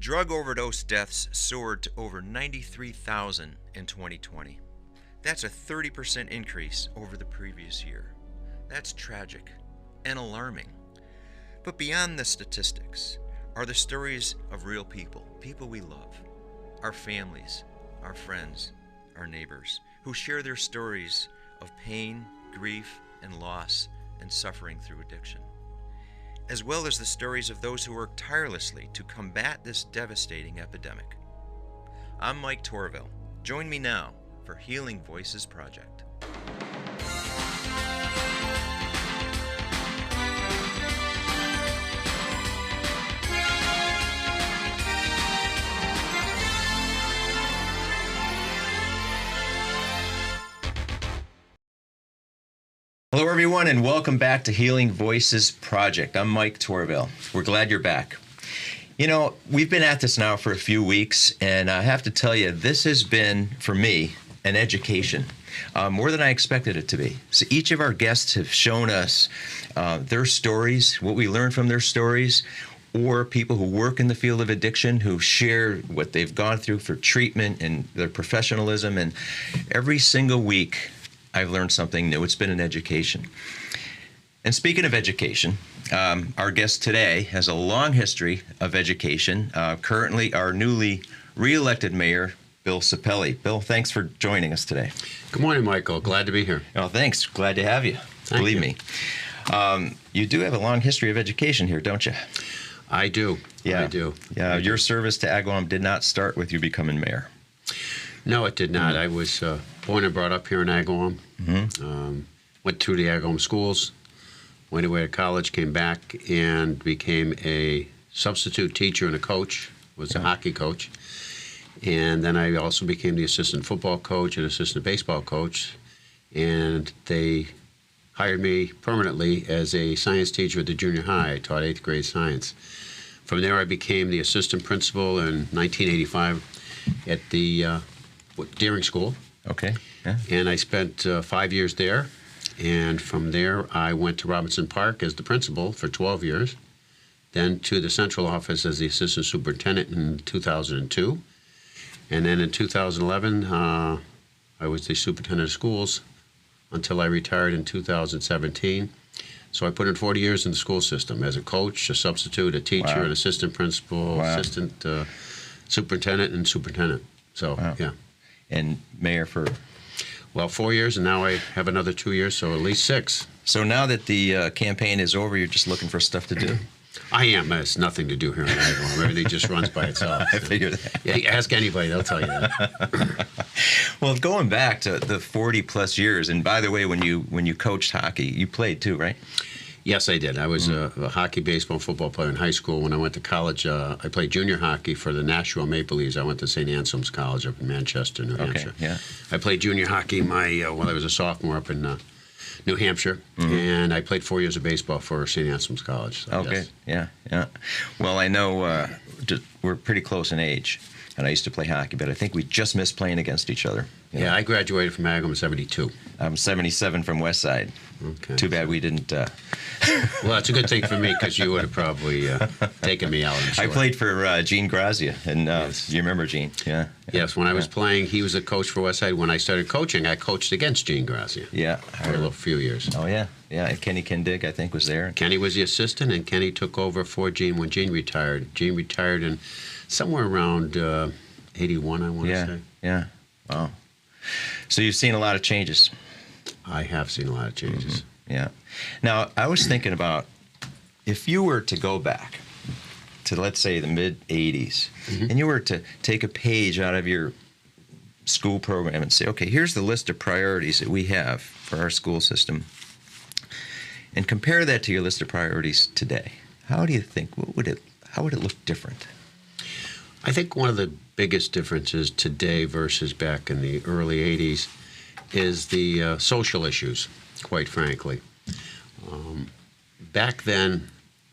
Drug overdose deaths soared to over 93,000 in 2020. That's a 30% increase over the previous year. That's tragic and alarming. But beyond the statistics are the stories of real people, people we love, our families, our friends, our neighbors, who share their stories of pain, grief, and loss and suffering through addiction, as well as the stories of those who work tirelessly to combat this devastating epidemic. I'm Mike Torville. Join me now for Healing Voices Project. Hello, everyone, and welcome back to Healing Voices Project. I'm Mike Torville. We're glad you're back. You know, we've been at this now for a few weeks, and I have to tell you, this has been, for me, an education, more than I expected it to be. So each of our guests have shown us their stories, what we learned from their stories, or people who work in the field of addiction who share what they've gone through for treatment and their professionalism. And every single week, I've learned something new. It's been an education. And speaking of education, our guest today has a long history of education. Currently, our newly re-elected mayor, Bill Sapelli. Bill, thanks for joining us today. Good morning, Michael. Glad to be here. Oh, thanks. Glad to have you. Believe me. You do have a long history of education here, don't you? I do. Yeah. I do. Yeah. Your service to Agawam did not start with you becoming mayor. No, it did not. I was born and brought up here in Agawam. Went through the Agawam schools, went away to college, came back, and became a substitute teacher and a coach, was a hockey coach. And then I also became the assistant football coach and assistant baseball coach. And they hired me permanently as a science teacher at the junior high. I taught 8th grade science. From there, I became the assistant principal in 1985 at the Deering School. Okay. Yeah. And I spent 5 years there. And from there, I went to Robinson Park as the principal for 12 years. Then to the central office as the assistant superintendent in 2002. And then in 2011, I was the superintendent of schools until I retired in 2017. So I put in 40 years in the school system as a coach, a substitute, a teacher, an assistant principal, assistant superintendent, and superintendent. So, yeah. And mayor for? Well, 4 years, and now I have another 2 years, so at least 6. So now that the campaign is over, you're just looking for stuff to do? I am. There's nothing to do here in Agawam. Everything just runs by itself. I figured that. Yeah, ask anybody, they'll tell you that. Well, going back to the 40-plus years, and by the way, when you coached hockey, you played too, right? Yes, I did. I was a hockey, baseball, and football player in high school. When I went to college, I played junior hockey for the Nashua Maple Leafs. I went to St. Anselm's College up in Manchester, New Hampshire. Yeah. I played junior hockey while I was a sophomore up in New Hampshire, and I played 4 years of baseball for St. Anselm's College. So okay, yes. Yeah. Well, I know we're pretty close in age, and I used to play hockey, but I think we just missed playing against each other. Yeah, I graduated from Agawam in 72. I'm 77 from West Side. Okay. Too bad we didn't. Well, that's a good thing for me because you would have probably taken me out. I'm sure. I played for Gene Grazia, and yes. You remember Gene? Yeah. Yes, when I was playing, he was a coach for West Side. When I started coaching, I coached against Gene Grazia. Yeah. For a few years. Oh, yeah. Yeah, and Kenny Kendig, I think, was there. Kenny was the assistant, and Kenny took over for Gene when Gene retired. Gene retired in somewhere around 81, I want to say. Yeah. Wow. So you've seen a lot of changes. I have seen a lot of changes. Yeah. Now, I was thinking about if you were to go back to, let's say, the mid-'80s, and you were to take a page out of your school program and say, okay, here's the list of priorities that we have for our school system, and compare that to your list of priorities today, how do you think, how would it look different? I think one of the biggest differences today versus back in the early 80s is the social issues, quite frankly. Back then,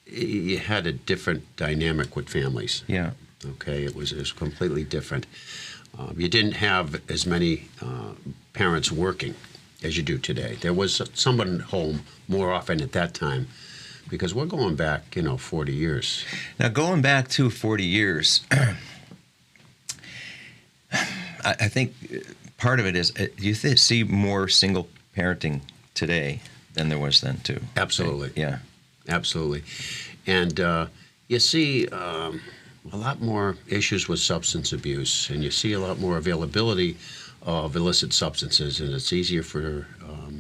you had a different dynamic with families. Yeah. Okay, it was completely different. You didn't have as many parents working as you do today. There was someone home more often at that time because we're going back, 40 years. Now, going back to 40 years, I think part of it is you see more single parenting today than there was then, too. Absolutely. Right? Yeah. Absolutely. And you see a lot more issues with substance abuse, and you see a lot more availability of illicit substances, and it's easier for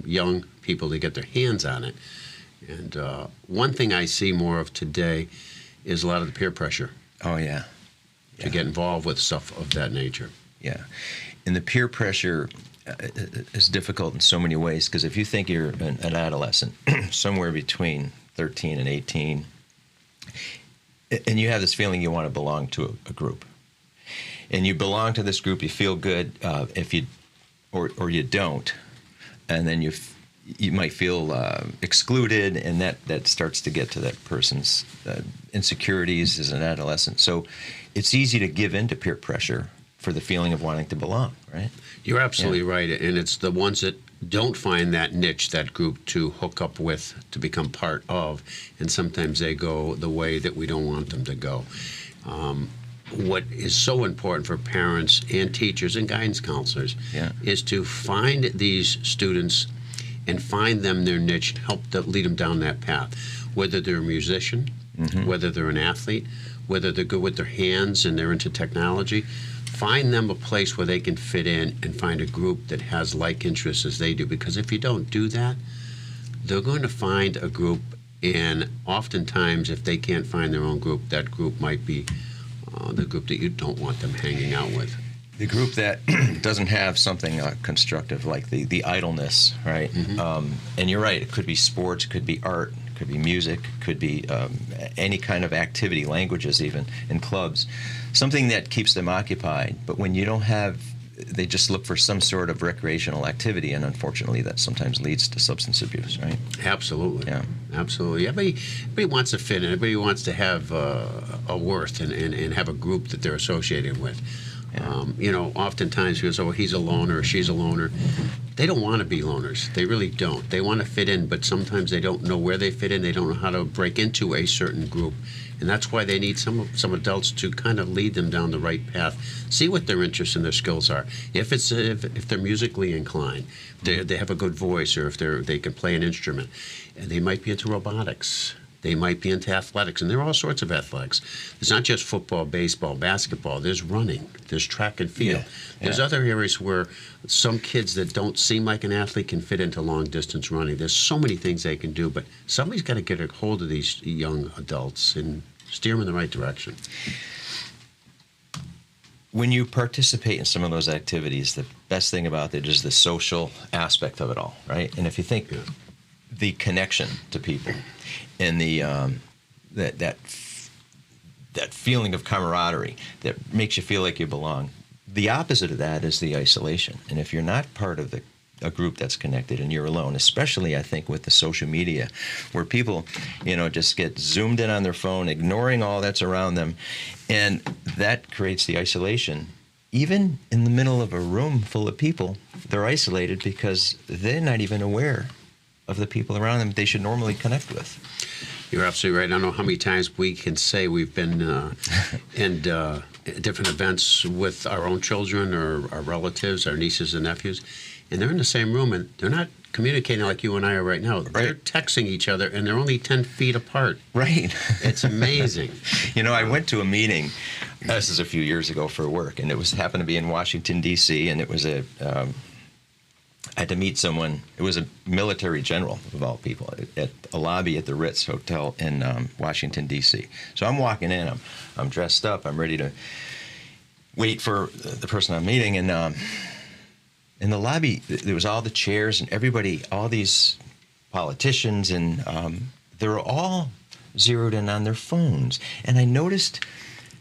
young people to get their hands on it. And one thing I see more of today is a lot of the peer pressure. Oh, yeah. To get involved with stuff of that nature. Yeah. And the peer pressure is difficult in so many ways, because if you think you're an adolescent, somewhere between 13 and 18, and you have this feeling you want to belong to a group, and you belong to this group, you feel good if you, or you don't, and then you might feel excluded, and that starts to get to that person's insecurities as an adolescent. So it's easy to give in to peer pressure for the feeling of wanting to belong, right? You're absolutely right, and it's the ones that don't find that niche, that group to hook up with, to become part of, and sometimes they go the way that we don't want them to go. What is so important for parents and teachers and guidance counselors is to find these students and find them their niche, help lead them down that path, whether they're a musician, whether they're an athlete, whether they're good with their hands and they're into technology. Find them a place where they can fit in and find a group that has like interests as they do. Because if you don't do that, they're going to find a group, and oftentimes if they can't find their own group, that group might be the group that you don't want them hanging out with. The group that doesn't have something constructive, like the idleness, right? And you're right, it could be sports, it could be art, it could be music, it could be any kind of activity, languages even, in clubs. Something that keeps them occupied. But when you don't have, they just look for some sort of recreational activity, and unfortunately that sometimes leads to substance abuse, right? Absolutely. Yeah. Absolutely. Everybody wants to fit in. Everybody wants to have a worth and have a group that they're associated with. Yeah. Oftentimes people say, oh, he's a loner or she's a loner. They don't want to be loners. They really don't. They want to fit in, but sometimes they don't know where they fit in. They don't know how to break into a certain group. And that's why they need some adults to kind of lead them down the right path, see what their interests and their skills are. If they're musically inclined, they have a good voice, or if they can play an instrument, and they might be into robotics. They might be into athletics, and there are all sorts of athletics. It's not just football, baseball, basketball. There's running. There's track and field. There's other areas where some kids that don't seem like an athlete can fit into long-distance running. There's so many things they can do, but somebody's got to get a hold of these young adults and steer them in the right direction. When you participate in some of those activities, the best thing about it is the social aspect of it all, right? And if you think the connection to people and the that feeling of camaraderie that makes you feel like you belong, the opposite of that is the isolation. And if you're not part of a group that's connected and you're alone, especially I think with the social media, where people, just get zoomed in on their phone, ignoring all that's around them, and that creates the isolation. Even in the middle of a room full of people, they're isolated because they're not even aware of the people around them they should normally connect with. You're absolutely right. I don't know how many times we can say we've been in different events with our own children or our relatives, our nieces and nephews, and they're in the same room, and they're not communicating like you and I are right now. Right. They're texting each other, and they're only 10 feet apart. Right. It's amazing. I went to a meeting, this is a few years ago, for work, and it happened to be in Washington, D.C., and it was I had to meet someone. It was a military general, of all people, at a lobby at the Ritz Hotel in Washington, D.C. So I'm walking in. I'm dressed up. I'm ready to wait for the person I'm meeting. And in the lobby, there was all the chairs and everybody, all these politicians, and they were all zeroed in on their phones. And I noticed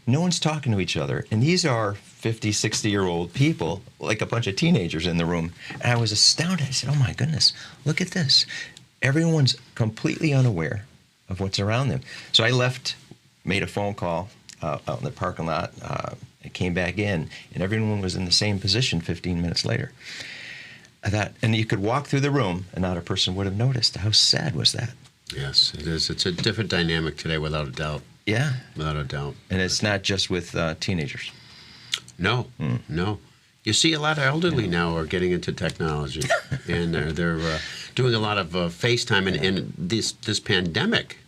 no one's talking to each other. And these are 50, 60-year-old people, like a bunch of teenagers in the room. And I was astounded. I said, oh, my goodness, look at this. Everyone's completely unaware of what's around them. So I left, made a phone call out in the parking lot. I came back in, and everyone was in the same position 15 minutes later. I thought, and you could walk through the room, and not a person would have noticed. How sad was that? Yes, it is. It's a different dynamic today, without a doubt. Yeah. Without a doubt. And it's not just with teenagers. No, no. You see a lot of elderly now are getting into technology, and they're doing a lot of FaceTime, and this pandemic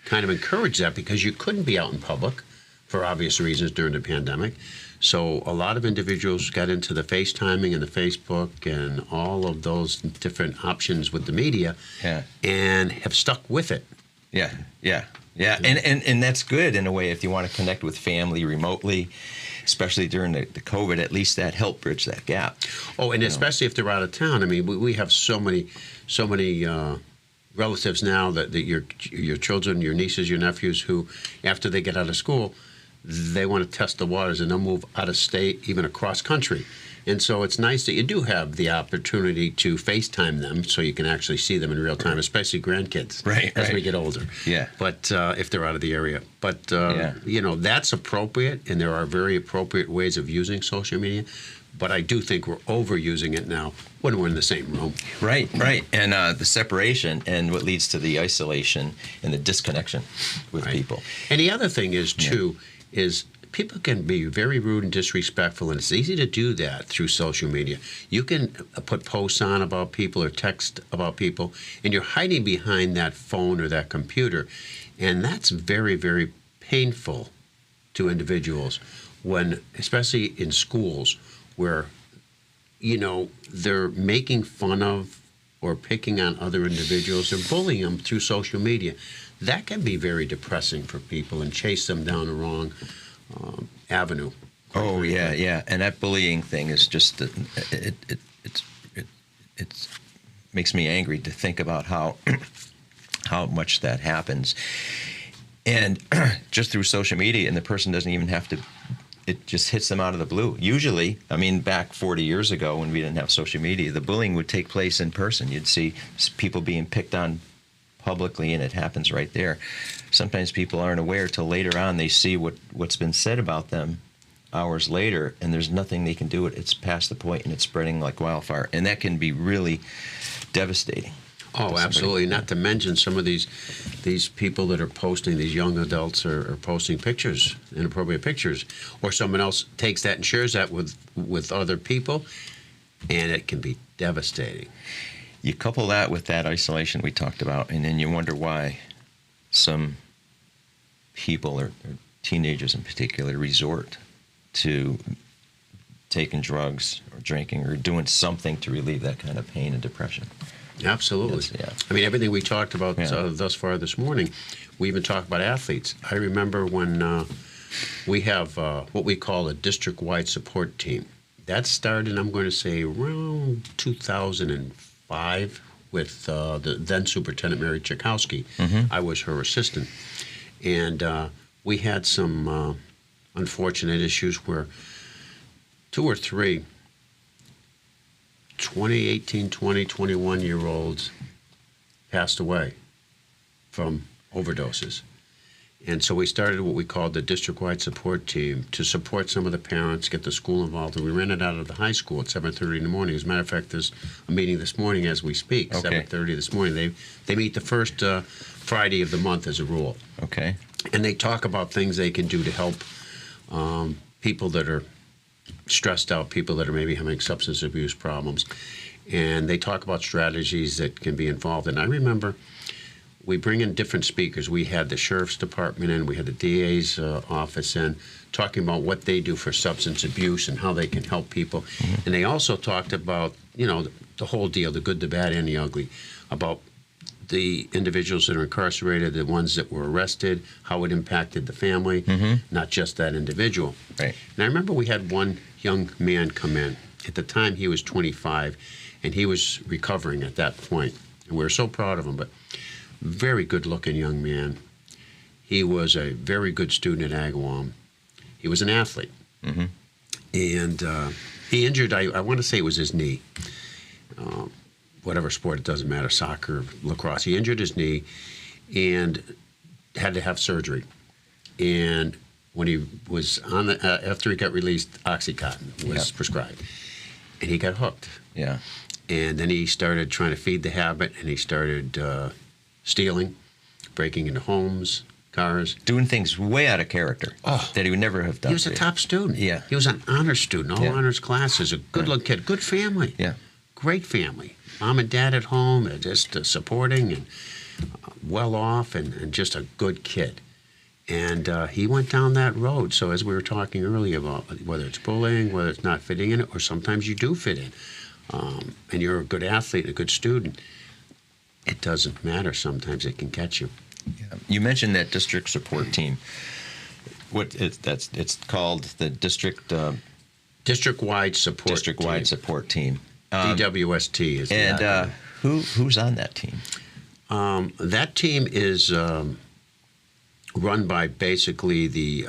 kind of encouraged that because you couldn't be out in public for obvious reasons during the pandemic. So a lot of individuals got into the FaceTiming and the Facebook and all of those different options with the media, and have stuck with it. Yeah. And that's good in a way if you want to connect with family remotely, especially during the COVID. At least that helped bridge that gap. Oh, and especially if they're out of town. I mean, we have so many relatives now that your children, your nieces, your nephews, who after they get out of school, they want to test the waters and they'll move out of state, even across country. And so it's nice that you do have the opportunity to FaceTime them so you can actually see them in real time, especially grandkids as we get older. Yeah. But if they're out of the area. But, that's appropriate, and there are very appropriate ways of using social media. But I do think we're overusing it now when we're in the same room. Right. And the separation and what leads to the isolation and the disconnection with people. And the other thing is, too, is people can be very rude and disrespectful, and it's easy to do that through social media. You can put posts on about people or text about people, and you're hiding behind that phone or that computer, and that's very, very painful to individuals when, especially in schools, where, they're making fun of or picking on other individuals or bullying them through social media. That can be very depressing for people and chase them down the wrong avenue. Oh, yeah. And that bullying thing is just, it makes me angry to think about how much that happens. And just through social media, and the person doesn't even have to, it just hits them out of the blue. Usually, back 40 years ago when we didn't have social media, the bullying would take place in person. You'd see people being picked on publicly, and it happens right there. Sometimes people aren't aware till later on. They see what's been said about them hours later, and there's nothing they can do. It's past the point, and it's spreading like wildfire, and that can be really devastating. Oh, absolutely. Not to mention some of these people that are posting, these young adults are posting pictures, inappropriate pictures, or someone else takes that and shares that with other people, and it can be devastating. You couple that with that isolation we talked about, and then you wonder why some people, or teenagers in particular, resort to taking drugs or drinking or doing something to relieve that kind of pain and depression. Absolutely. Yes, everything we talked about thus far this morning, we even talked about athletes. I remember when we have what we call a district-wide support team. That started, I'm going to say, around 2005 with the then Superintendent Mary Tchaikovsky. I was her assistant. And we had some unfortunate issues where 2 or 3 18, 20, 21-year-olds passed away from overdoses. And so we started what we called the district-wide support team to support some of the parents, get the school involved. And we ran it out of the high school at 7:30 in the morning. As a matter of fact, there's a meeting this morning as we speak, 7:30 this morning. They meet the first Friday of the month as a rule. Okay. And they talk about things they can do to help people that are stressed out, people that are maybe having substance abuse problems. And they talk about strategies that can be involved. And I remember we bring in different speakers. We had the sheriff's department in, we had the DA's office in, talking about what they do for substance abuse and how they can help people. And they also talked about, the whole deal, the good, the bad, and the ugly, about the individuals that are incarcerated, the ones that were arrested, how it impacted the family, not just that individual. Right. And I remember we had one young man come in. At the time, he was 25, and he was recovering at that point. And we were so proud of him, but very good-looking young man. He was a very good student at Agawam. He was an athlete. And he injured, I want to say it was his knee. Whatever sport, it doesn't matter, soccer, lacrosse. He injured his knee and had to have surgery. And when he was on after he got released, Oxycontin was prescribed. And he got hooked. Yeah. And then he started trying to feed the habit, and he started stealing. breaking into homes, cars. Doing things way out of character that he would never have done. He was a top student. Yeah. He was an honor student, all honors classes, a good-looking kid, good family. Yeah. Great family. Mom and dad at home, just supporting and well off and just a good kid. And he went down that road. So as we were talking earlier about whether it's bullying, whether it's not fitting in, or sometimes you do fit in, and you're a good athlete, a good student, it doesn't matter. Sometimes it can catch you. Yeah. You mentioned that district support team. It's called the Districtwide support team. DWST is and the who's on that team? That team is run by basically the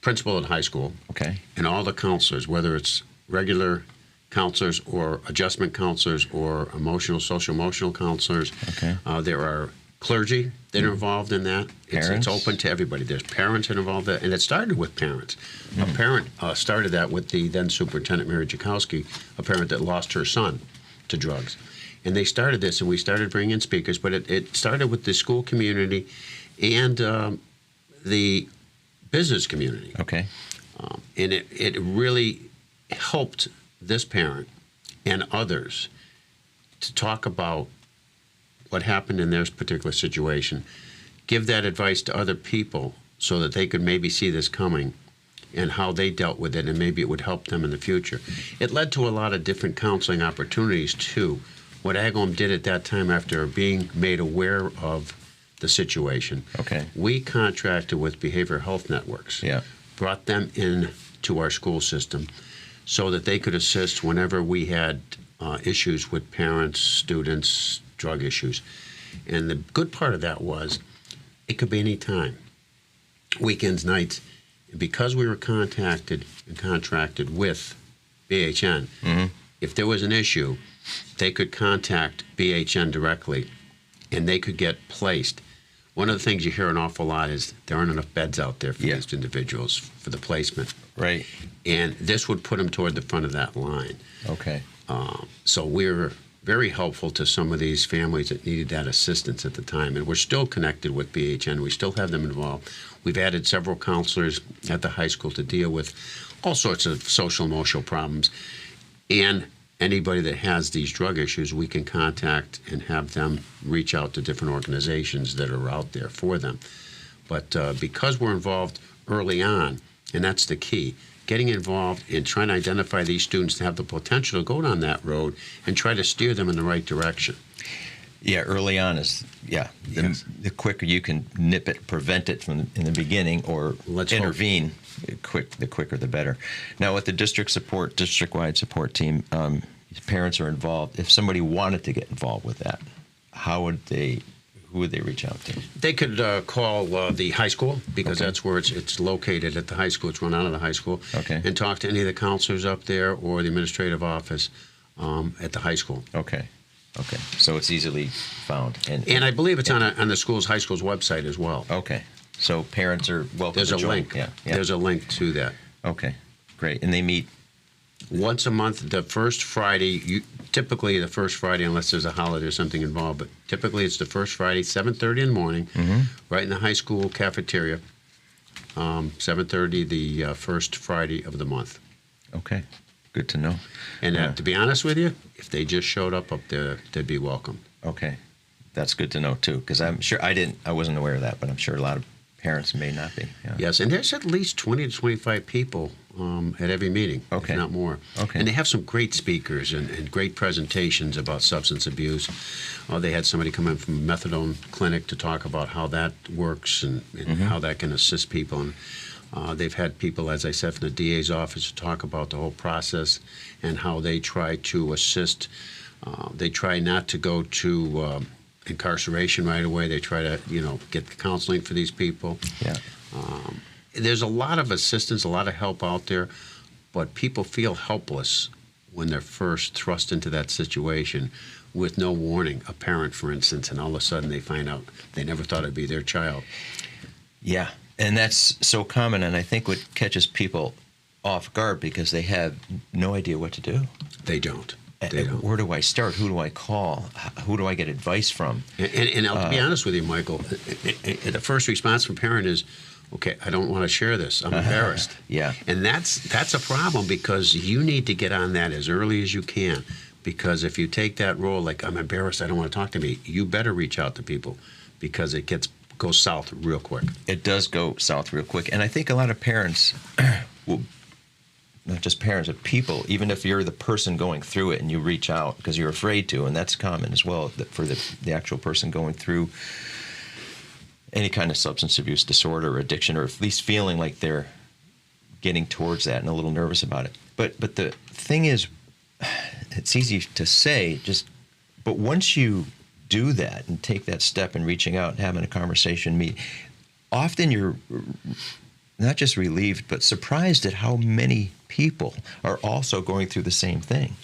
principal at high school. Okay. And all the counselors, whether it's regular counselors or adjustment counselors or social emotional counselors. Okay. There are clergy that are involved in that. It's open to everybody. There's parents that are involved in it, and it started with parents. A parent started that with the then superintendent, Mary Jakowski, a parent that lost her son to drugs. And they started this, and we started bringing in speakers, but it started with the school community and the business community. Okay. And it really helped this parent and others to talk about what happened in their particular situation, give that advice to other people so that they could maybe see this coming and how they dealt with it, and maybe it would help them in the future. It led to a lot of different counseling opportunities, too. What Agawam did at that time, after being made aware of the situation, we contracted with behavioral health networks, brought them in to our school system so that they could assist whenever we had issues with parents, students, drug issues. And the good part of that was it could be any time, weekends, nights. Because we were contacted and contracted with BHN, if there was an issue, they could contact BHN directly and they could get placed. One of the things you hear an awful lot is there aren't enough beds out there for these individuals for the placement. Right. And this would put them toward the front of that line. Okay. So we're very helpful to some of these families that needed that assistance at the time. And we're still connected with BHN. We still have them involved. We've added several counselors at the high school to deal with all sorts of social emotional problems. And anybody that has these drug issues, we can contact and have them reach out to different organizations that are out there for them. But because we're involved early on, and that's the key, getting involved in trying to identify these students to have the potential to go down that road and try to steer them in the right direction. Yeah, early on is, the quicker you can nip it, prevent it from in the beginning, or intervene, the quicker the better. Now, with the district-wide support team, parents are involved. If somebody wanted to get involved with that, who would they reach out to? They could call the high school, because that's where it's located at the high school. It's run out of the high school. And talk to any of the counselors up there or the administrative office at the high school. Okay. So it's easily found. And I believe it's on the high school's website as well. Okay. So parents are welcome There's to a join. link. Yeah. There's a link to that. Okay. Great. And they meet once a month, the first Friday, typically the first Friday, unless there's a holiday or something involved, but typically it's the first Friday, 7:30 in the morning, right in the high school cafeteria, 7:30 the first Friday of the month. Okay, good to know. And to be honest with you, if they just showed up there, they'd be welcome. Okay, that's good to know too, because I'm sure I wasn't aware of that, but I'm sure a lot of parents may not be. Yeah. Yes, and there's at least 20 to 25 people at every meeting, if not more. Okay. And they have some great speakers and great presentations about substance abuse. They had somebody come in from a methadone clinic to talk about how that works and how that can assist people. And they've had people, as I said, from the DA's office to talk about the whole process and how they try to assist. They try not to go to incarceration right away. They try to, get the counseling for these people. Yeah. There's a lot of assistance, a lot of help out there, but people feel helpless when they're first thrust into that situation with no warning. A parent, for instance, and all of a sudden they find out they never thought it'd be their child. Yeah, and that's so common, and I think what catches people off guard because they have no idea what to do. They don't. They don't. Where do I start? Who do I call? Who do I get advice from? And I'll be honest with you, Michael, the first response from parent is, okay, I don't want to share this. I'm embarrassed. Yeah. And that's a problem, because you need to get on that as early as you can. Because if you take that role, like, I'm embarrassed, I don't want to talk to me, you better reach out to people, because it goes south real quick. It does go south real quick. And I think a lot of parents will, not just parents, but people, even if you're the person going through it and you reach out because you're afraid to, and that's common as well for the actual person going through any kind of substance abuse disorder or addiction, or at least feeling like they're getting towards that and a little nervous about it. But the thing is, it's easy to say, but once you do that and take that step and reaching out and having a conversation, often you're not just relieved, but surprised at how many people are also going through the same thing.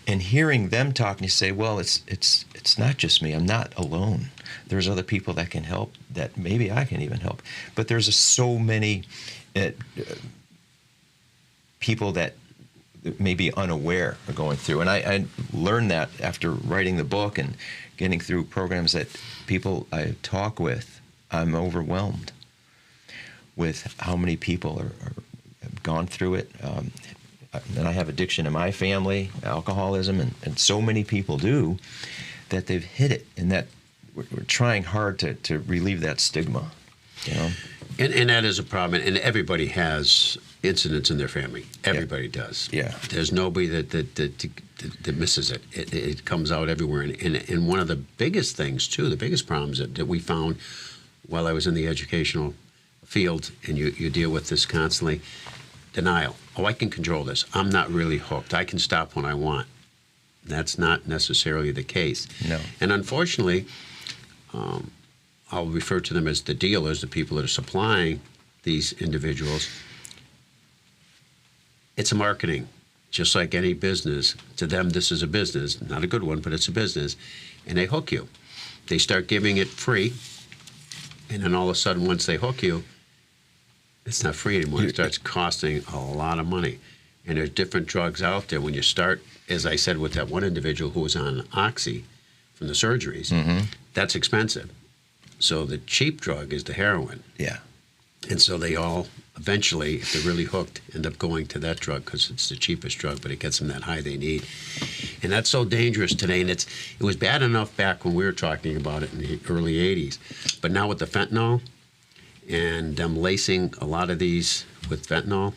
And hearing them talk, and you say, well, it's not just me. I'm not alone. There's other people that can help, that maybe I can even help. But there's so many people that may be unaware of going through. And I learned that after writing the book and getting through programs that people I talk with. I'm overwhelmed with how many people have gone through it. And I have addiction in my family, alcoholism, and so many people do, that they've hit it, and that we're trying hard to relieve that stigma, you know? And that is a problem, and everybody has incidents in their family. Everybody does. Yeah. There's nobody that misses it. It comes out everywhere. And one of the biggest things, too, the biggest problems that we found while I was in the educational field, and you deal with this constantly, denial. Oh, I can control this. I'm not really hooked. I can stop when I want. That's not necessarily the case. No. And unfortunately, I'll refer to them as the dealers, the people that are supplying these individuals. It's a marketing, just like any business. To them, this is a business, not a good one, but it's a business, and they hook you. They start giving it free, and then all of a sudden, once they hook you, it's not free anymore. It starts costing a lot of money. And there's different drugs out there. When you start, as I said, with that one individual who was on Oxy from the surgeries, that's expensive. So the cheap drug is the heroin. Yeah. And so they all eventually, if they're really hooked, end up going to that drug because it's the cheapest drug, but it gets them that high they need. And that's so dangerous today. And it was bad enough back when we were talking about it in the early 80s. But now with the fentanyl and them lacing a lot of these with fentanyl,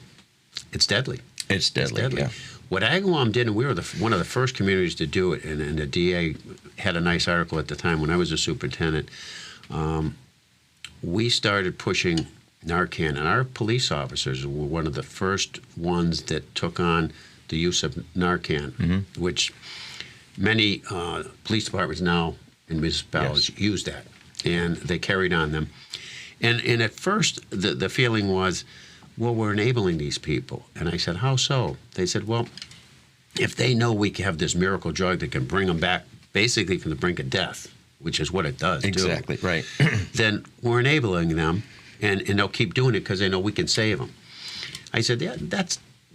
it's deadly. It's deadly. Yeah. What Agawam did, and we were one of the first communities to do it, and the DA had a nice article at the time when I was a superintendent, we started pushing Narcan, and our police officers were one of the first ones that took on the use of Narcan, which many police departments now in municipalities use that, and they carried on them. And at first, the feeling was, well, we're enabling these people. And I said, how so? They said, well, if they know we have this miracle drug that can bring them back basically from the brink of death, which is what it does Exactly, right. then we're enabling them, and they'll keep doing it because they know we can save them. I said, yeah,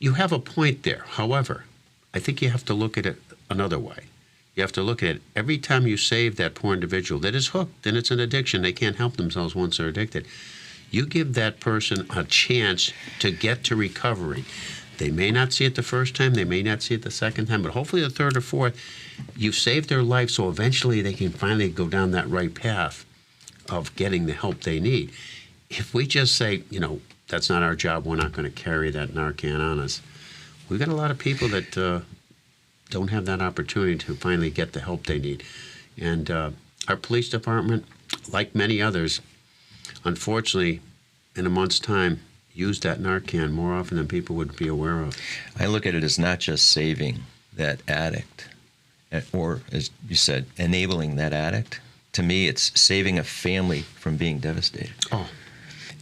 you have a point there. However, I think you have to look at it another way. You have to look at it. Every time you save that poor individual that is hooked, and it's an addiction, they can't help themselves once they're addicted, you give that person a chance to get to recovery. They may not see it the first time, they may not see it the second time, but hopefully the third or fourth, you've saved their life so eventually they can finally go down that right path of getting the help they need. If we just say, that's not our job, we're not going to carry that Narcan on us, we've got a lot of people that don't have that opportunity to finally get the help they need. And our police department, like many others, unfortunately, in a month's time, use that Narcan more often than people would be aware of. I look at it as not just saving that addict, or, as you said, enabling that addict. To me, it's saving a family from being devastated. Oh.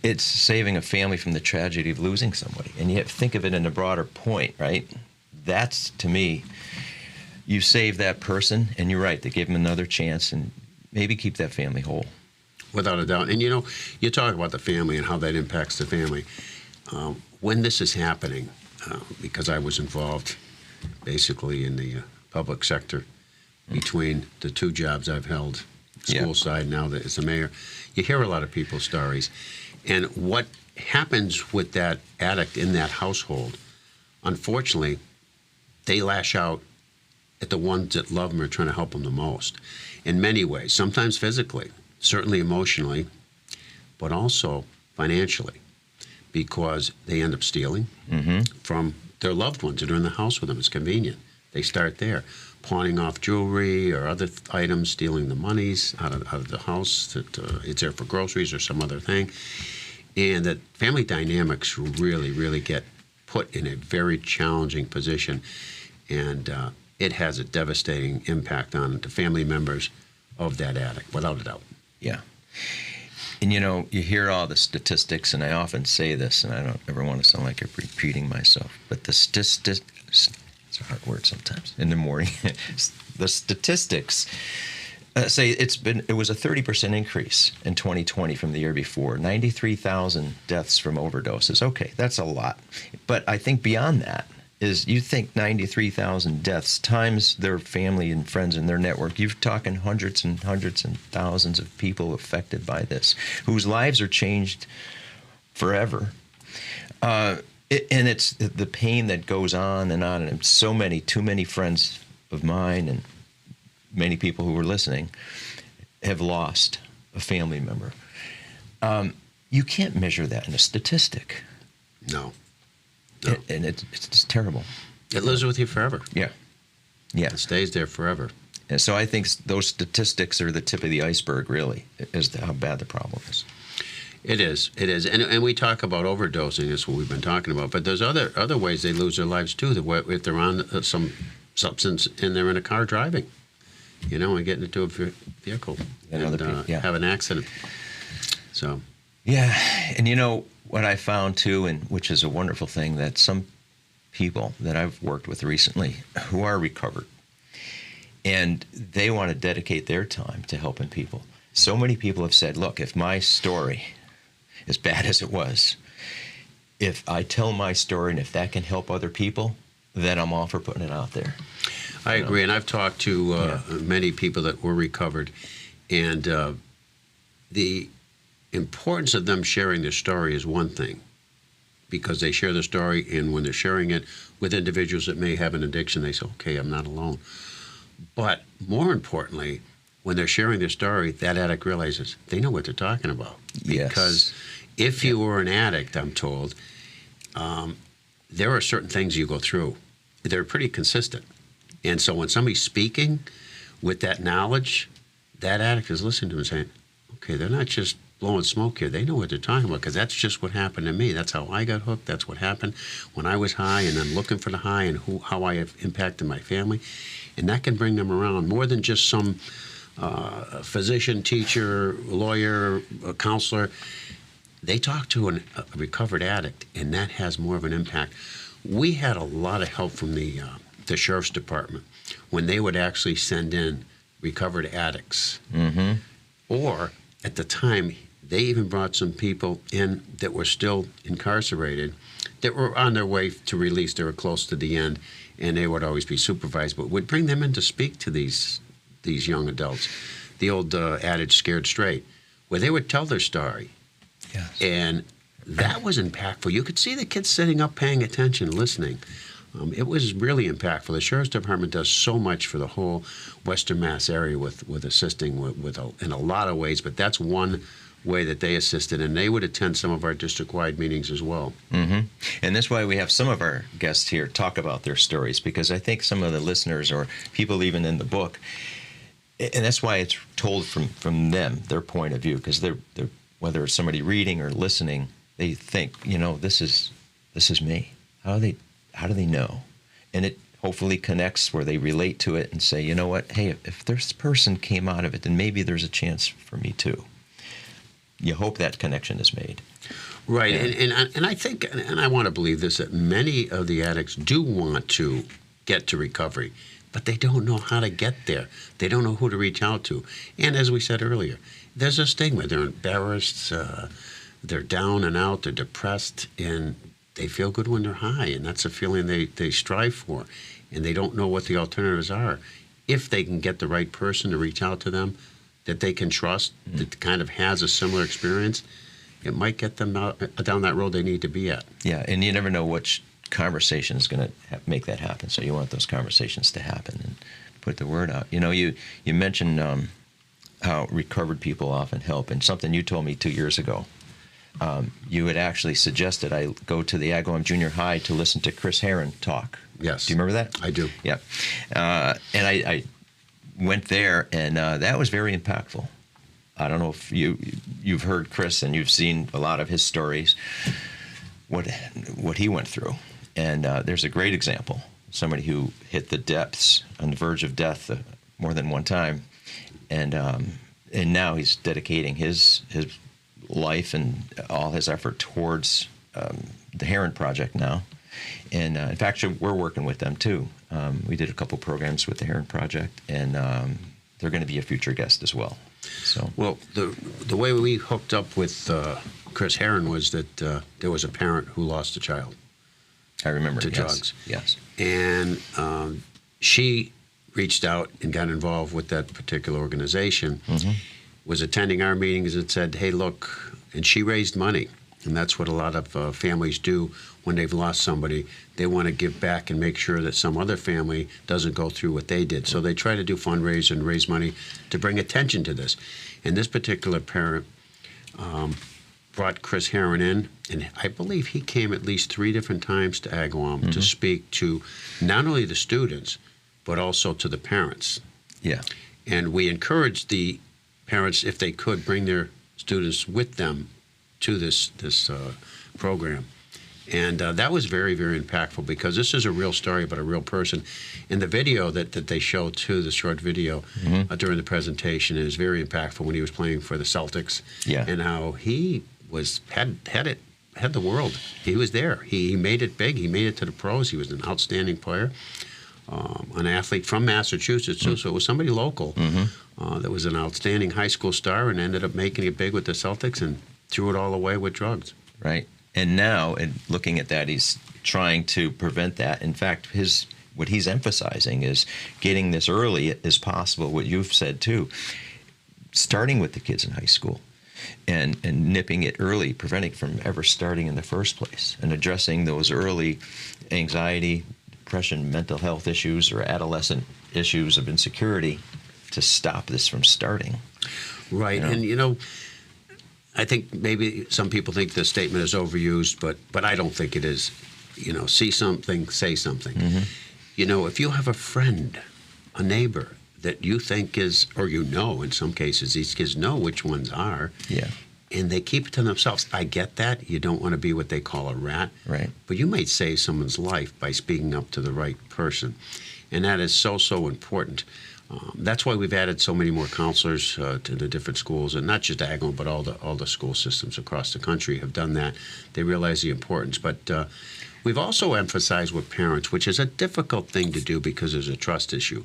It's saving a family from the tragedy of losing somebody. And you have to think of it in a broader point, right? That's, to me, you save that person, and you're right, they give them another chance and maybe keep that family whole. Without a doubt. And you talk about the family and how that impacts the family. When this is happening, because I was involved basically in the public sector between the two jobs I've held, school side now that as a mayor. You hear a lot of people's stories. And what happens with that addict in that household, unfortunately, they lash out at the ones that love them or trying to help them the most in many ways, sometimes physically, certainly emotionally, but also financially, because they end up stealing from their loved ones that are in the house with them. It's convenient. They start there, pawning off jewelry or other items, stealing the monies out of the house that it's there for groceries or some other thing. And that family dynamics really, really get put in a very challenging position. And it has a devastating impact on the family members of that addict, without a doubt. Yeah. And you hear all the statistics, and I often say this, and I don't ever want to sound like I'm repeating myself, but the statistics, it's a hard word sometimes, in the morning, the statistics say it was a 30% increase in 2020 from the year before, 93,000 deaths from overdoses. Okay, that's a lot. But I think beyond that is you think 93,000 deaths times their family and friends and their network. You're talking hundreds and hundreds and thousands of people affected by this, whose lives are changed forever. And it's the pain that goes on. And too many friends of mine and many people who are listening have lost a family member. You can't measure that in a statistic. No. And it's just terrible. It lives with you forever. Yeah. It stays there forever. And so I think those statistics are the tip of the iceberg, really, as to how bad the problem is. It is. And we talk about overdosing, is what we've been talking about. But there's other ways they lose their lives, too, if they're on some substance and they're in a car driving, and get into a vehicle and have an accident. So. Yeah. And what I found, too, and which is a wonderful thing, that some people that I've worked with recently who are recovered, and they want to dedicate their time to helping people. So many people have said, look, if my story, as bad as it was, if I tell my story and if that can help other people, then I'm all for putting it out there. I agree, and I've talked to many people that were recovered, and the importance of them sharing their story is one thing, because they share their story, and when they're sharing it with individuals that may have an addiction, they say, okay, I'm not alone. But more importantly, when they're sharing their story, that addict realizes they know what they're talking about. Yes. Because if you were an addict, I'm told, there are certain things you go through. They're pretty consistent. And so when somebody's speaking with that knowledge, that addict is listening to them and saying, okay, they're not just blowing smoke here. They know what they're talking about, because that's just what happened to me. That's how I got hooked. That's what happened when I was high, and I'm looking for the high and how I have impacted my family. And that can bring them around more than just some physician, teacher, lawyer, counselor. They talk to a recovered addict, and that has more of an impact. We had a lot of help from the sheriff's department when they would actually send in recovered addicts. Mm-hmm. Or at the time, they even brought some people in that were still incarcerated, that were on their way to release. They were close to the end, and they would always be supervised, but would bring them in to speak to these young adults. The old adage, scared straight, where they would tell their story. Yes. And that was impactful. You could see the kids sitting up, paying attention, listening. It was really impactful. The Sheriff's Department does so much for the whole Western Mass area with assisting in a lot of ways, but that's one way that they assisted, and they would attend some of our district-wide meetings as well. Mm-hmm. And that's why we have some of our guests here talk about their stories, because I think some of the listeners or people even in the book, and that's why it's told from them, their point of view, because they're whether it's somebody reading or listening, they think, this is me. How do they know? And it hopefully connects where they relate to it and say, you know what, hey, if this person came out of it, then maybe there's a chance for me too. You hope that connection is made. Right, and I think, and I want to believe this, that many of the addicts do want to get to recovery, but they don't know how to get there. They don't know who to reach out to. And as we said earlier, there's a stigma. They're embarrassed, they're down and out, they're depressed, and they feel good when they're high, and that's a feeling they strive for, and they don't know what the alternatives are. If they can get the right person to reach out to them that they can trust, that kind of has a similar experience, it might get them out, down that road they need to be at. Yeah, and you never know which conversation is going to make that happen. So you want those conversations to happen and put the word out. You know, you mentioned how recovered people often help, and something you told me 2 years ago. You had actually suggested I go to the Agawam Junior High to listen to Chris Herron talk. Yes. Do you remember that? I do. Yeah. And I went there, and that was very impactful. I don't know if you've heard Chris and you've seen a lot of his stories, what he went through. And there's a great example, somebody who hit the depths on the verge of death more than one time. And now he's dedicating his life and all his effort towards the Herron Project now. And in fact, we're working with them too. We did a couple programs with the Herron Project, and they're going to be a future guest as well. So, well, the way we hooked up with Chris Herron was that there was a parent who lost a child. I remember to yes. drugs. Yes, and she reached out and got involved with that particular organization. Mm-hmm. Was attending our meetings and said, "Hey, look," and she raised money. And that's what a lot of families do when they've lost somebody. They want to give back and make sure that some other family doesn't go through what they did. So they try to do fundraisers and raise money to bring attention to this. And this particular parent brought Chris Herron in, and I believe he came at least 3 different times to Agawam to speak to not only the students, but also to the parents. yeah, And we encouraged the parents, if they could, bring their students with them to this program. And that was very, very impactful, because this is a real story about a real person. And the video that they showed too, the short video during the presentation, is very impactful when he was playing for the Celtics. Yeah. And how he had the world. He was there. He made it big. He made it to the pros. He was an outstanding player, an athlete from Massachusetts too. So it was somebody local that was an outstanding high school star and ended up making it big with the Celtics and threw it all away with drugs. right. And now, looking at that, he's trying to prevent that. In fact, what he's emphasizing is getting this early as possible, what you've said too, starting with the kids in high school and nipping it early, preventing from ever starting in the first place, and addressing those early anxiety, depression, mental health issues, or adolescent issues of insecurity to stop this from starting. Right. And, I think maybe some people think the statement is overused, but I don't think it is. See something, say something. If you have a friend, a neighbor that you think is, or in some cases, these kids know which ones are, Yeah. and they keep it to themselves. I get that. You don't want to be what they call a rat. Right. But you might save someone's life by speaking up to the right person. And that is so, so important. That's why we've added so many more counselors to the different schools, and not just Agawam, but all the school systems across the country have done that. They realize the importance. But we've also emphasized with parents, which is a difficult thing to do because there's a trust issue.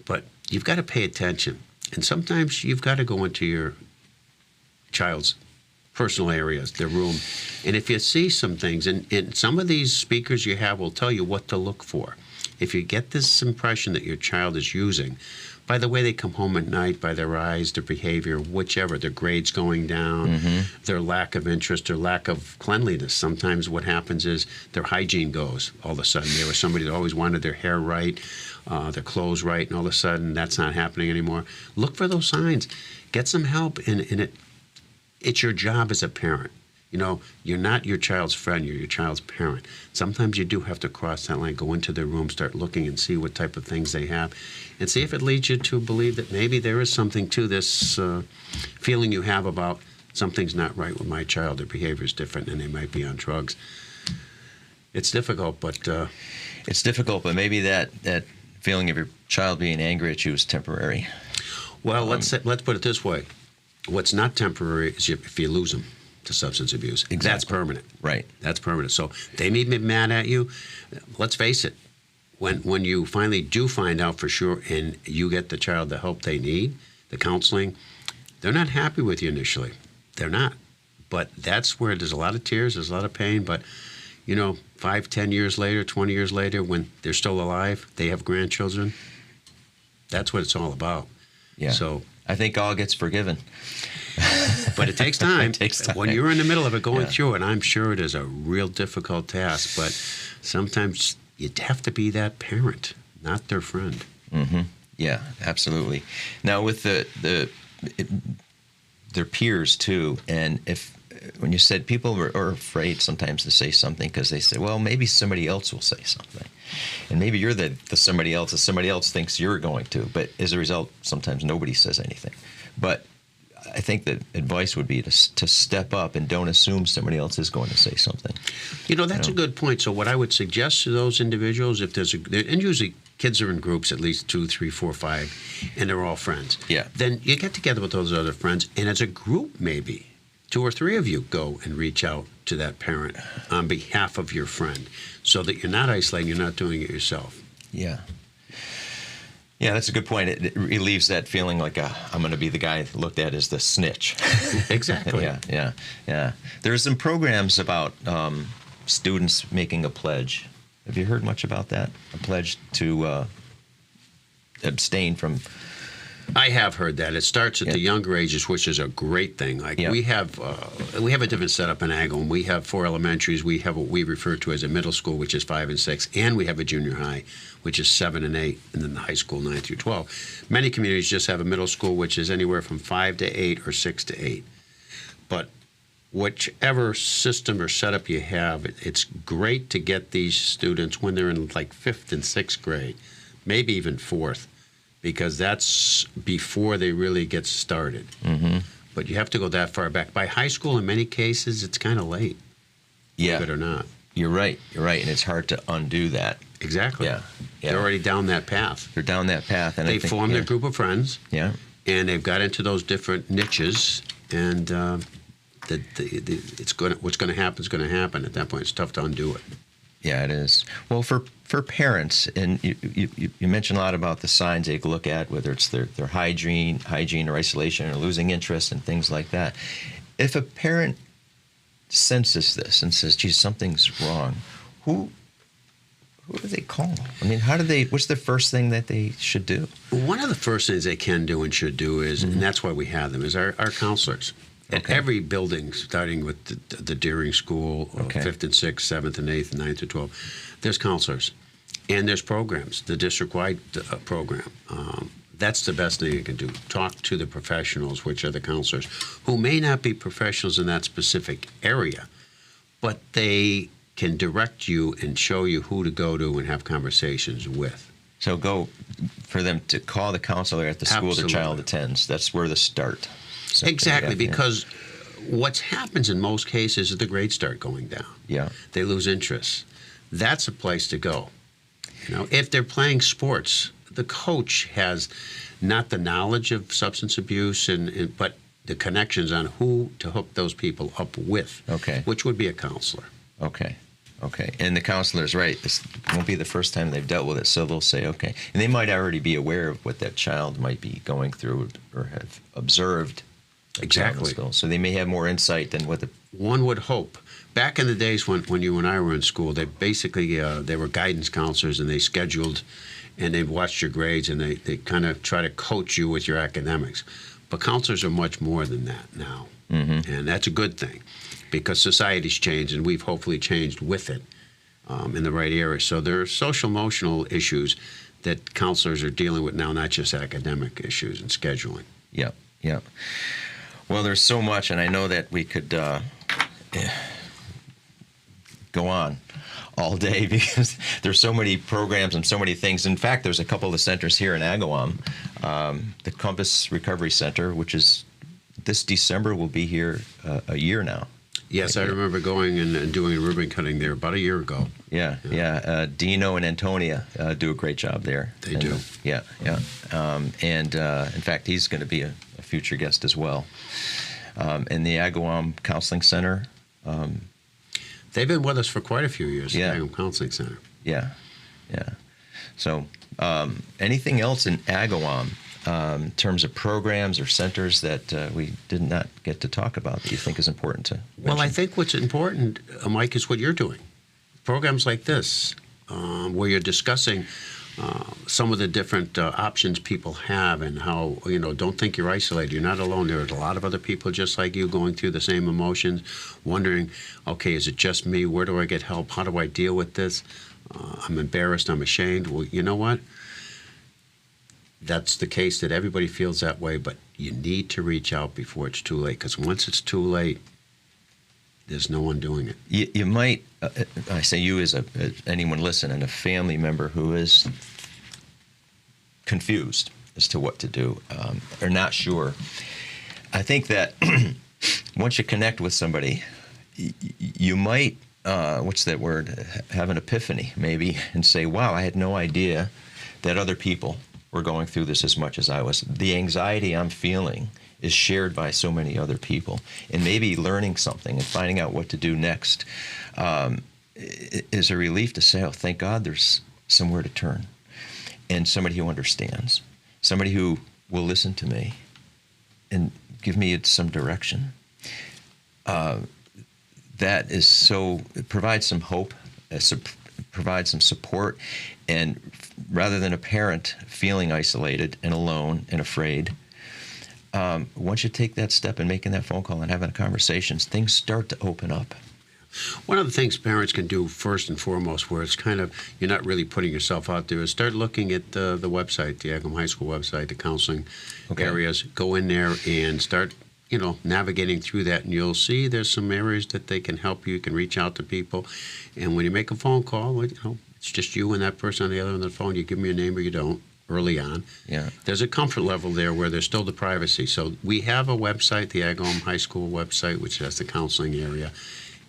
But you've got to pay attention. And sometimes you've got to go into your child's personal areas, their room. And if you see some things, and some of these speakers you have will tell you what to look for. If you get this impression that your child is using, by the way they come home at night, by their eyes, their behavior, whichever, their grades going down, their lack of interest, their lack of cleanliness. Sometimes what happens is their hygiene goes all of a sudden. There was somebody that always wanted their hair right, their clothes right, and all of a sudden that's not happening anymore. Look for those signs. Get some help, and it's your job as a parent. You're not your child's friend, you're your child's parent. Sometimes you do have to cross that line, go into their room, start looking and see what type of things they have, and see if it leads you to believe that maybe there is something to this feeling you have about something's not right with my child, their behavior is different, and they might be on drugs. It's difficult, but... It's difficult, but maybe that feeling of your child being angry at you is temporary. Well, let's put it this way. What's not temporary is if you lose them to substance abuse. Exactly. That's permanent. Right. That's permanent. So they may be mad at you. Let's face it. When you finally do find out for sure and you get the child the help they need, the counseling, they're not happy with you initially. They're not. But that's where there's a lot of tears, there's a lot of pain, but 5, 10 years later, 20 years later, when they're still alive, they have grandchildren. That's what it's all about. Yeah. So I think all gets forgiven. But it takes time. It takes time. When you're in the middle of it, going Yeah. through it, I'm sure it is a real difficult task. But sometimes you have to be that parent, not their friend. Mm-hmm. Yeah, absolutely. Now with their peers too, and when you said people are afraid sometimes to say something because they say, well, maybe somebody else will say something, and maybe you're the somebody else that somebody else thinks you're going to, but as a result, sometimes nobody says anything. But I think the advice would be to step up and don't assume somebody else is going to say something. That's a good point. So what I would suggest to those individuals, if and usually kids are in groups, at least 2, 3, 4, 5, and they're all friends. Yeah. Then you get together with those other friends, and as a group, maybe 2 or 3 of you go and reach out to that parent on behalf of your friend, so that you're not isolating, you're not doing it yourself. Yeah. Yeah, that's a good point. It relieves that feeling like I'm going to be the guy looked at as the snitch. Exactly. Yeah. There are some programs about students making a pledge. Have you heard much about that? A pledge to abstain from. I have heard that. It starts at the younger ages, which is a great thing. Like we have a different setup in Agawam. We have 4 elementaries. We have what we refer to as a middle school, which is 5 and 6, and we have a junior high, which is 7 and 8, and then the high school 9 through 12. Many communities just have a middle school, which is anywhere from 5 to 8 or 6 to 8. But whichever system or setup you have, it's great to get these students when they're in like 5th and 6th grade, maybe even 4th. Because that's before they really get started. Mm-hmm. But you have to go that far back. By high school, in many cases, it's kind of late. Yeah. Believe it or not. You're right. And it's hard to undo that. Exactly. Yeah. They're already down that path. They're down that path. And They formed their group of friends. Yeah. And they've got into those different niches. And what's going to happen is going to happen. At that point, it's tough to undo it. Yeah, it is. Well, for parents, and you mentioned a lot about the signs they look at, whether it's their hygiene or isolation or losing interest and things like that. If a parent senses this and says, geez, something's wrong, who do they call? I mean, what's the first thing that they should do? One of the first things they can do and should do is, and that's why we have them, is our counselors. At every building, starting with the Deering School, 5th and 6th, 7th and 8th, 9th to 12, there's counselors. And there's programs, the Districtwide program. That's the best thing you can do. Talk to the professionals, which are the counselors, who may not be professionals in that specific area, but they can direct you and show you who to go to and have conversations with. So go for them to call the counselor at the school their child attends. That's where the start. Exactly, because what happens in most cases is the grades start going down. Yeah. They lose interest. That's a place to go. If they're playing sports, the coach has not the knowledge of substance abuse, but the connections on who to hook those people up with, which would be a counselor. Okay. And the counselor's right. This won't be the first time they've dealt with it, so they'll say, okay. And they might already be aware of what that child might be going through or have observed. Exactly. So they may have more insight than what the... One would hope. Back in the days when you and I were in school, they basically, they were guidance counselors, and they scheduled and they watched your grades, and they kind of try to coach you with your academics. But counselors are much more than that now. Mm-hmm. And that's a good thing, because society's changed, and we've hopefully changed with it in the right area. So there are social-emotional issues that counselors are dealing with now, not just academic issues and scheduling. Yeah. Well, there's so much, and I know that we could go on all day because there's so many programs and so many things. In fact, there's a couple of the centers here in Agawam. The Compass Recovery Center, which is this December, will be here a year now. Yes, I remember going and doing a ribbon cutting there about a year ago. Yeah. Dino and Antonia do a great job there. They do. Yeah. And in fact, he's going to be a future guest as well. And the Agawam Counseling Center. They've been with us for quite a few years, the Agawam Counseling Center. Yeah. So anything else in Agawam in terms of programs or centers that we did not get to talk about that you think is important to mention? Well, I think what's important, Mike, is what you're doing. programs like this, where you're discussing some of the different options people have and how, don't think you're isolated. You're not alone. There are a lot of other people just like you going through the same emotions, wondering, okay, is it just me? Where do I get help? How do I deal with this? I'm embarrassed. I'm ashamed. Well, you know what? That's the case that everybody feels that way, but you need to reach out before it's too late, because once it's too late, there's no one doing it. You might, I say you as anyone listening, a family member who is confused as to what to do or not sure. I think that once you connect with somebody, you might, what's that word, have an epiphany maybe and say, wow, I had no idea that other people were going through this as much as I was. The anxiety I'm feeling is shared by so many other people, and maybe learning something and finding out what to do next is a relief to say, oh, thank God there's somewhere to turn and somebody who understands, somebody who will listen to me and give me some direction. That is so, it provides some hope, provides some support, and rather than a parent feeling isolated and alone and afraid, once you take that step in making that phone call and having conversations, things start to open up. One of the things parents can do first and foremost, where it's kind of, you're not really putting yourself out there, is start looking at the website, the Agawam High School website, the counseling areas. Go in there and start, navigating through that, and you'll see there's some areas that they can help you. You can reach out to people. And when you make a phone call, it's just you and that person on the other end of the phone. You give them your name or you don't. Early on, there's a comfort level there where there's still the privacy. So we have a website, the Agawam High School website, which has the counseling area,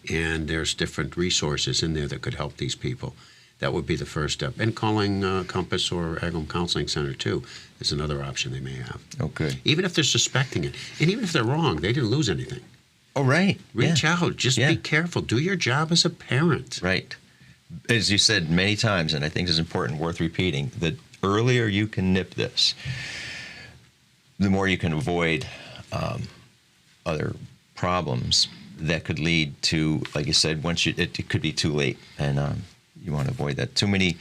and there's different resources in there that could help these people. That would be the first step. And calling Compass or Agawam Counseling Center, too, is another option they may have. Okay. Even if they're suspecting it. And even if they're wrong, they didn't lose anything. Oh, right. Reach out. Just be careful. Do your job as a parent. Right. As you said many times, and I think it's important, worth repeating, the earlier you can nip this, the more you can avoid other problems that could lead to, like you said, it could be too late, and you want to avoid that. Too many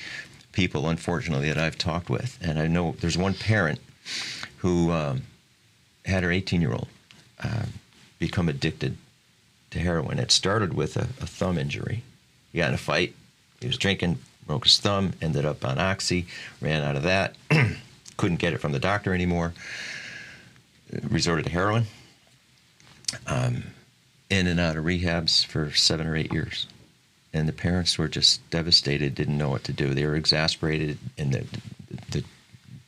people, unfortunately, that I've talked with, and I know there's one parent who had her 18-year-old become addicted to heroin. It started with a thumb injury. He got in a fight. He was drinking, broke his thumb, ended up on Oxy, ran out of that, couldn't get it from the doctor anymore, resorted to heroin, in and out of rehabs for 7 or 8 years. And the parents were just devastated, didn't know what to do. They were exasperated, and the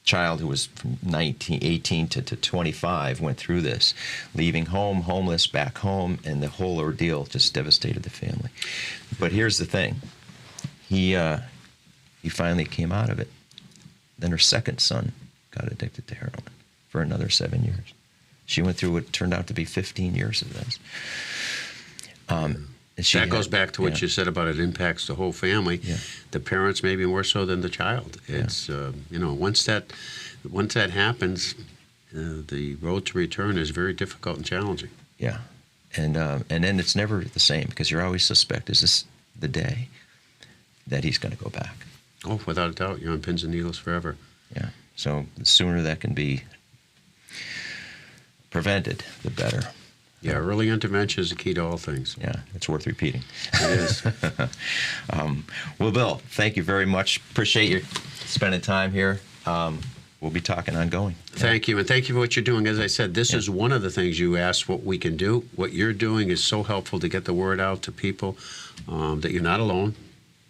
child who was from 18 to 25 went through this, leaving home, homeless, back home, and the whole ordeal just devastated the family. But here's the thing. He finally came out of it. Then her second son got addicted to heroin for another 7 years. She went through what turned out to be 15 years of this. That goes back to what you said about it impacts the whole family. Yeah. The parents maybe more so than the child. It's once that happens, the road to return is very difficult and challenging. Yeah, and then it's never the same, because you're always suspect, is this the day that he's going to go back? Oh, without a doubt, you're on pins and needles forever. Yeah. So the sooner that can be prevented, the better. Yeah, early intervention is the key to all things. Yeah, it's worth repeating. It is. Well, Bill, thank you very much. Appreciate you spending time here. We'll be talking ongoing. Thank you, and thank you for what you're doing. As I said, this is one of the things you asked what we can do. What you're doing is so helpful to get the word out to people that you're not alone.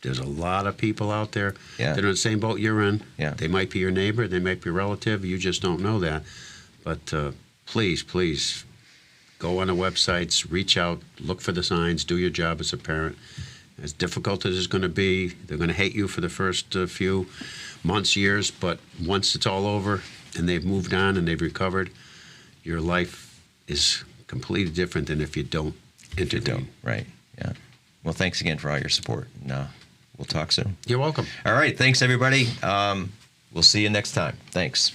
There's a lot of people out there that are in the same boat you're in. Yeah. They might be your neighbor. They might be a relative. You just don't know that. But please, go on the websites, reach out, look for the signs, do your job as a parent. As difficult as it's going to be, they're going to hate you for the first few months, years, but once it's all over and they've moved on and they've recovered, your life is completely different than if you don't intervene. Right, yeah. Well, thanks again for all your support. And, we'll talk soon. You're welcome. All right, thanks, everybody. We'll see you next time. Thanks.